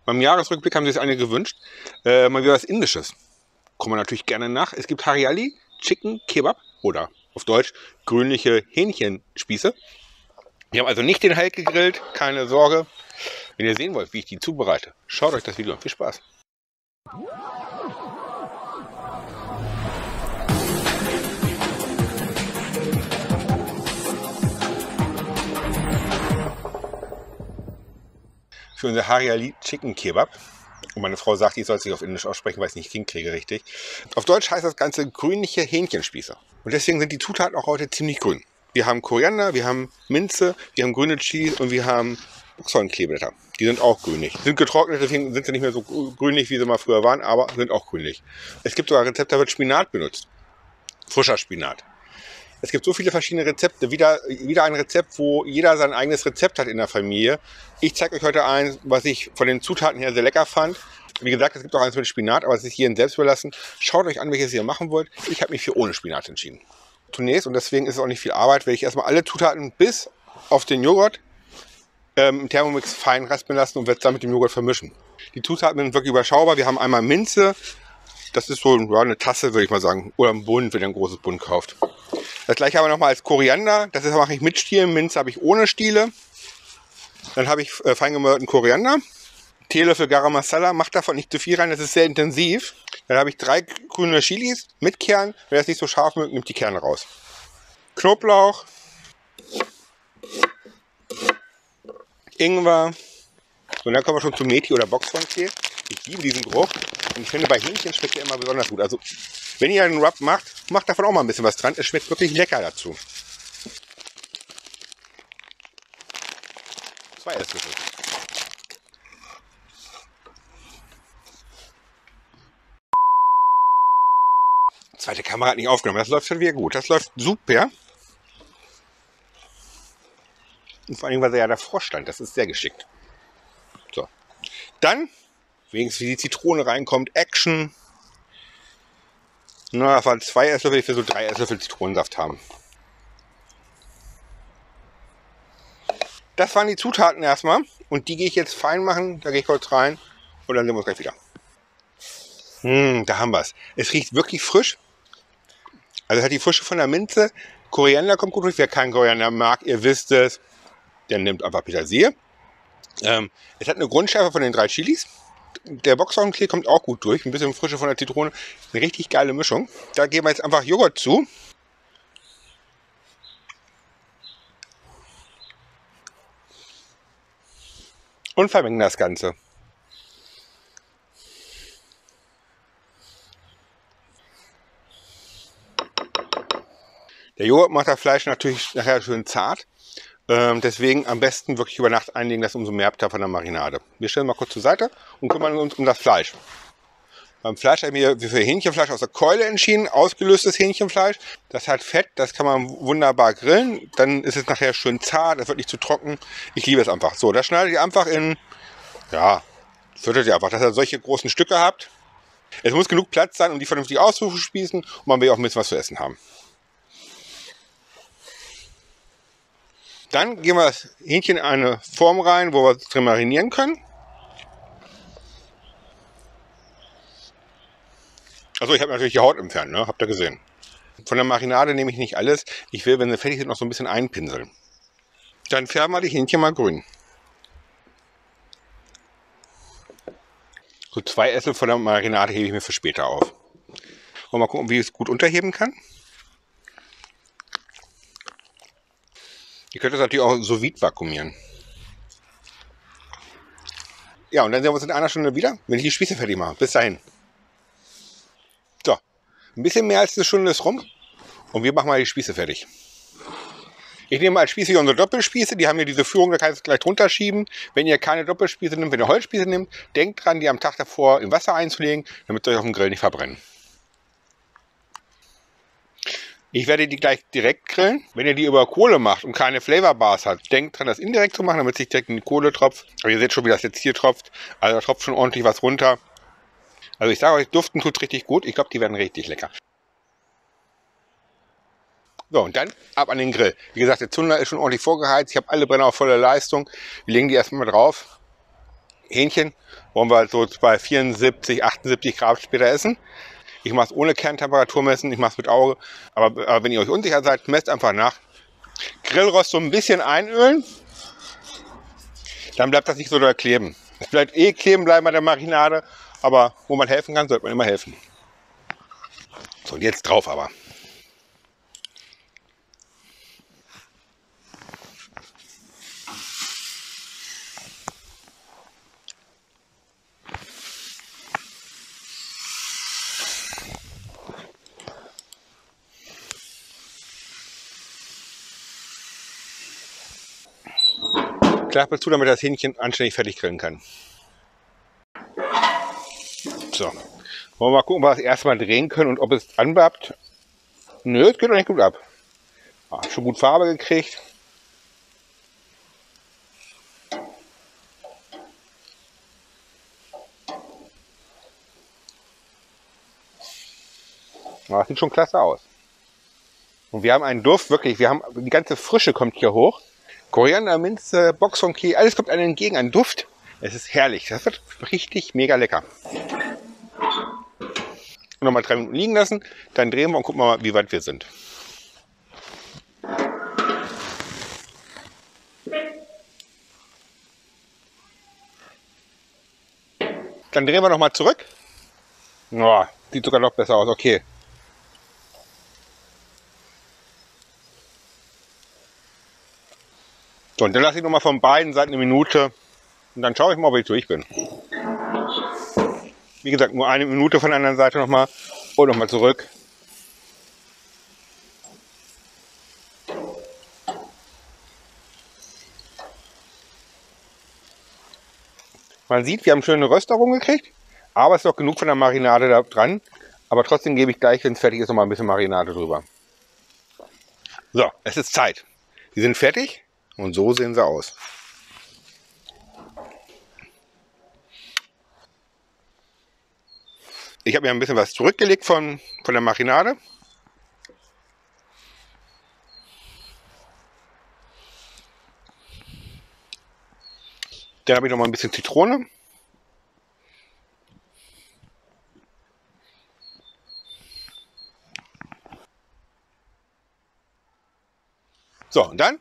Beim Jahresrückblick haben sich einige gewünscht. Mal wieder was Indisches. Kommen wir natürlich gerne nach. Es gibt Hariali Chicken Kebab oder auf Deutsch grünliche Hähnchenspieße. Wir haben also nicht den Halt gegrillt, keine Sorge. Wenn ihr sehen wollt, wie ich die zubereite, schaut euch das Video an. Viel Spaß! Für unser Hariali Chicken Kebab. Und meine Frau sagt, ich soll es nicht auf Indisch aussprechen, weil ich es nicht hinkriege richtig. Auf Deutsch heißt das Ganze grünliche Hähnchenspieße. Und deswegen sind die Zutaten auch heute ziemlich grün. Wir haben Koriander, wir haben Minze, wir haben grüne Chili und wir haben Buchsbäumkleeblätter. Die sind auch grünlich. Sind getrocknet, deswegen sind sie nicht mehr so grünlich, wie sie mal früher waren, aber sind auch grünlich. Es gibt sogar Rezepte, da wird Spinat benutzt. Frischer Spinat. Es gibt so viele verschiedene Rezepte. Wieder ein Rezept, wo jeder sein eigenes Rezept hat in der Familie. Ich zeige euch heute eins, was ich von den Zutaten her sehr lecker fand. Wie gesagt, es gibt auch eins mit Spinat, aber es ist jedem selbst überlassen. Schaut euch an, welches ihr machen wollt. Ich habe mich für ohne Spinat entschieden. Zunächst, und deswegen ist es auch nicht viel Arbeit, werde ich erstmal alle Zutaten bis auf den Joghurt im Thermomix fein raspeln lassen und werde es dann mit dem Joghurt vermischen. Die Zutaten sind wirklich überschaubar. Wir haben einmal Minze. Das ist so ja, eine Tasse, würde ich mal sagen. Oder ein Bund, wenn ihr ein großes Bund kauft. Das gleiche haben wir nochmal als Koriander. Das mache ich mit Stielen. Minze habe ich ohne Stiele. Dann habe ich fein gemörtelten Koriander. Teelöffel Garam Masala. Macht davon nicht zu viel rein, das ist sehr intensiv. Dann habe ich 3 grüne Chilis mit Kern. Wer das nicht so scharf mögt, nimmt die Kerne raus. Knoblauch. Ingwer. Und dann kommen wir schon zu Methi oder Boxhornklee. Ich liebe diesen Geruch. Und ich finde, bei Hähnchen schmeckt der immer besonders gut. Also, wenn ihr einen Rub macht, macht davon auch mal ein bisschen was dran. Es schmeckt wirklich lecker dazu. 2 Esslöffel. Zweite Kamera hat nicht aufgenommen. Das läuft schon wieder gut. Das läuft super. Und vor allem, weil er ja davor stand. Das ist sehr geschickt. So. Dann, wenigstens wie die Zitrone reinkommt, Action. Na, das waren 2 Esslöffel, ich will so 3 Esslöffel Zitronensaft haben. Das waren die Zutaten erstmal. Und die gehe ich jetzt fein machen. Da gehe ich kurz rein. Und dann sehen wir uns gleich wieder. Da haben wir es. Es riecht wirklich frisch. Also hat die Frische von der Minze. Koriander kommt gut durch. Wer keinen Koriander mag, ihr wisst es, der nimmt einfach Petersilie. Es hat eine Grundschärfe von den 3 Chilis. Der Boxhornklee kommt auch gut durch. Ein bisschen Frische von der Zitrone. Eine richtig geile Mischung. Da geben wir jetzt einfach Joghurt zu. Und vermengen das Ganze. Der Joghurt macht das Fleisch natürlich nachher schön zart. Deswegen am besten wirklich über Nacht einlegen, das umso mehr habt ihr von der Marinade. Wir stellen mal kurz zur Seite und kümmern uns um das Fleisch. Beim Fleisch habe ich mir für Hähnchenfleisch aus der Keule entschieden, ausgelöstes Hähnchenfleisch. Das hat Fett, das kann man wunderbar grillen. Dann ist es nachher schön zart, das wird nicht zu trocken. Ich liebe es einfach. So, das schneidet ihr einfach in, ja, viertelt ihr einfach, dass ihr solche großen Stücke habt. Es muss genug Platz sein, um die vernünftig auszuspießen und man will auch ein bisschen was zu essen haben. Dann geben wir das Hähnchen in eine Form rein, wo wir es drin marinieren können. Also ich habe natürlich die Haut entfernt, ne? Habt ihr gesehen. Von der Marinade nehme ich nicht alles. Ich will, wenn sie fertig sind, noch so ein bisschen einpinseln. Dann färben wir die Hähnchen mal grün. So 2 Esslöffel von der Marinade hebe ich mir für später auf. Und mal gucken, wie ich es gut unterheben kann. Ihr könnt das natürlich auch sous vide vakuumieren. Ja, und dann sehen wir uns in einer Stunde wieder, wenn ich die Spieße fertig mache. Bis dahin. So, ein bisschen mehr als eine Stunde ist rum. Und wir machen mal die Spieße fertig. Ich nehme als Spieße hier unsere Doppelspieße. Die haben hier diese Führung, da kann ich es gleich drunter schieben. Wenn ihr keine Doppelspieße nehmt, wenn ihr Holzspieße nehmt, denkt dran, die am Tag davor im Wasser einzulegen, damit sie euch auf dem Grill nicht verbrennen. Ich werde die gleich direkt grillen. Wenn ihr die über Kohle macht und keine Flavorbars habt, denkt dran, das indirekt zu machen, damit es nicht direkt in die Kohle tropft. Aber ihr seht schon, wie das jetzt hier tropft. Also da tropft schon ordentlich was runter. Also ich sage euch, duften tut richtig gut. Ich glaube, die werden richtig lecker. So, und dann ab an den Grill. Wie gesagt, der Zunder ist schon ordentlich vorgeheizt. Ich habe alle Brenner auf volle Leistung. Wir legen die erstmal drauf. Hähnchen wollen wir so bei 74, 78 Grad später essen. Ich mache es ohne Kerntemperatur messen, ich mache es mit Auge. Aber wenn ihr euch unsicher seid, messt einfach nach. Grillrost so ein bisschen einölen. Dann bleibt das nicht so doll kleben. Es bleibt eh kleben bleiben bei der Marinade. Aber wo man helfen kann, sollte man immer helfen. So, und jetzt drauf aber. Klappe zu, damit das Hähnchen anständig fertig grillen kann. So, wollen wir mal gucken, ob wir das erstmal drehen können und ob es anbappt. Nö, es geht doch nicht gut ab. Schon gut Farbe gekriegt. Das sieht schon klasse aus. Und wir haben einen Duft, wirklich, die ganze Frische kommt hier hoch. Koriander, Minze, Boxhornklee, alles kommt einem entgegen an Duft. Es ist herrlich. Das wird richtig mega lecker. Nochmal 3 Minuten liegen lassen, dann drehen wir und gucken mal, wie weit wir sind. Dann drehen wir nochmal zurück. Oh, sieht sogar noch besser aus. Okay. So, und dann lasse ich nochmal von beiden Seiten 1 Minute und dann schaue ich mal, ob ich durch bin. Wie gesagt, nur 1 Minute von der anderen Seite nochmal und nochmal zurück. Man sieht, wir haben schöne Rösterung gekriegt, aber es ist noch genug von der Marinade da dran. Aber trotzdem gebe ich gleich, wenn es fertig ist, nochmal ein bisschen Marinade drüber. So, es ist Zeit. Die sind fertig. Und so sehen sie aus. Ich habe mir ein bisschen was zurückgelegt von der Marinade. Dann habe ich noch mal ein bisschen Zitrone. So, und dann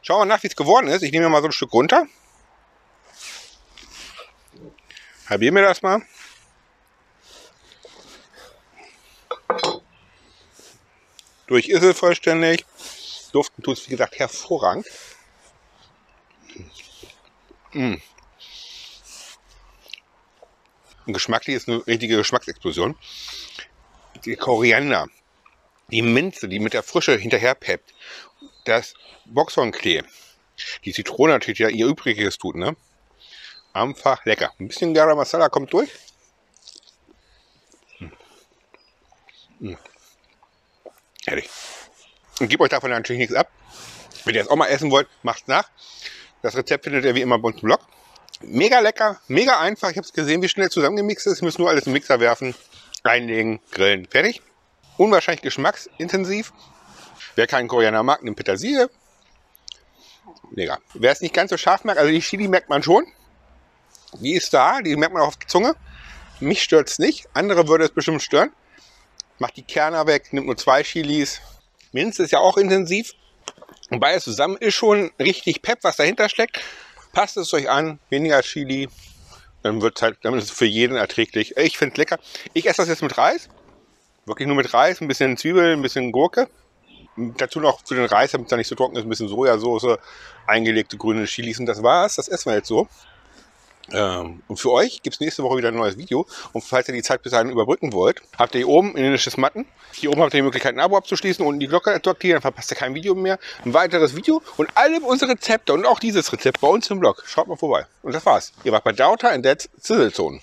schauen wir nach, wie es geworden ist. Ich nehme mir mal so ein Stück runter. Halbiere mir das mal. Durch ist es vollständig. Duften tut es, wie gesagt, hervorragend. Und geschmacklich ist eine richtige Geschmacksexplosion. Die Koriander, die Minze, die mit der Frische hinterher peppt. Das Boxhornklee, die Zitrone natürlich ja ihr Übriges tut, ne? Einfach lecker. Ein bisschen Garam Masala kommt durch. Herrlich. Und gebt euch davon natürlich nichts ab. Wenn ihr das auch mal essen wollt, macht's nach. Das Rezept findet ihr wie immer bei uns im Blog. Mega lecker, mega einfach. Ich habe es gesehen, wie schnell zusammengemixt ist. Ich muss nur alles im Mixer werfen, reinlegen, grillen, fertig. Unwahrscheinlich geschmacksintensiv. Wer keinen Koriander mag, nimmt Petersilie. Mega. Wer es nicht ganz so scharf merkt, also die Chili merkt man schon. Die ist da, die merkt man auch auf der Zunge. Mich stört es nicht, andere würde es bestimmt stören. Macht die Kerne weg, nimmt nur 2 Chilis. Minze ist ja auch intensiv. Und beides zusammen ist schon richtig Pep, was dahinter steckt. Passt es euch an, weniger Chili. Dann ist es für jeden erträglich. Ich finde es lecker. Ich esse das jetzt mit Reis. Wirklich nur mit Reis, ein bisschen Zwiebel, ein bisschen Gurke. Dazu noch für den Reis, damit es da nicht so trocken ist, ein bisschen Sojasauce, eingelegte grüne Chilis und das war's. Das essen wir jetzt so. Und für euch gibt es nächste Woche wieder ein neues Video. Und falls ihr die Zeit bis dahin überbrücken wollt, habt ihr hier oben indisches Matten. Hier oben habt ihr die Möglichkeit, ein Abo abzuschließen und die Glocke zu aktivieren. Dann verpasst ihr kein Video mehr. Ein weiteres Video und alle unsere Rezepte und auch dieses Rezept bei uns im Blog. Schaut mal vorbei. Und das war's. Ihr wart bei Daughter and Dad's Sizzle Zone.